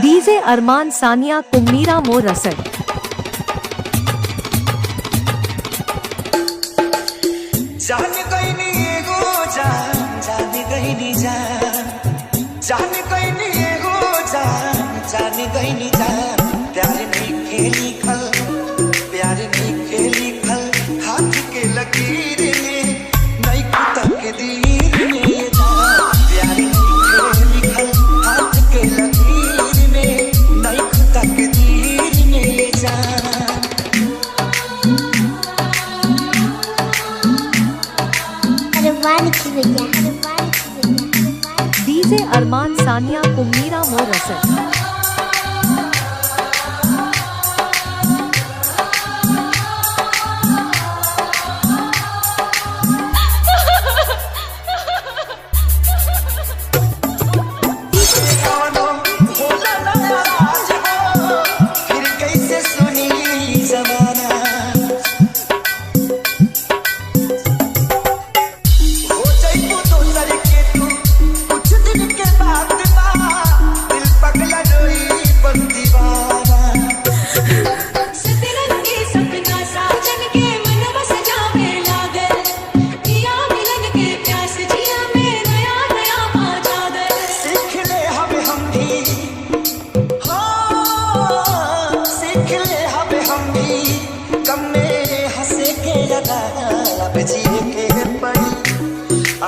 DJ अरमान सानिया कुम्मीरा मोर रसद प्यार नहीं लिखल, प्यार नहीं लिखल, हाथ के लकीर में नहीं तकदीर में प्यार नहीं लिखल, हाथ के लकीर में नहीं तकदीर में डीजे अरमान सानिया कुम्मीरा मोर रसद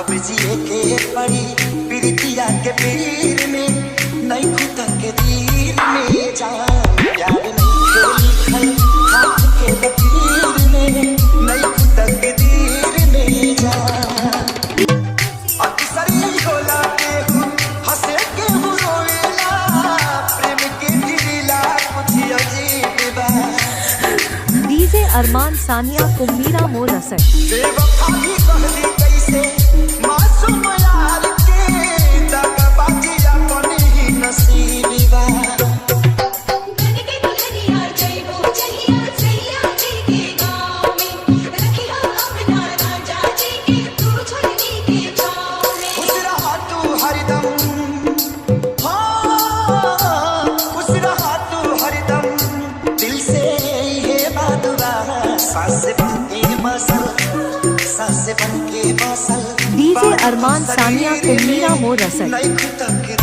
अब जिए के पड़ी प्रीतिया के पीर में नहीं तकदीर में जान प्यार नहीं लिखल, हाथ के लकीर में नहीं तकदीर में जान अक्सर होला के हंसे के रोएला प्रेम के गिरिला कुछ अजीब बा डीजे अरमान सानिया कुम्मीरा मोर रसद बेवफा भी कहली कैसे मासूम यार के दगाबाजी अपने ही नसीब बा बन के दुल्हनिया जइबो जहिया सैया जी के गाँव में रखिया अपना राजा जी के तू झुलनी के छाँव में खुश रहा तू हरदम, हाँ खुश रहा तू हरदम दिल से ये बात बा सांस बन के बसल, सांस बन के बसल डीजे अरमान सानिया कुम्मीरा मोर रसद नहीं तक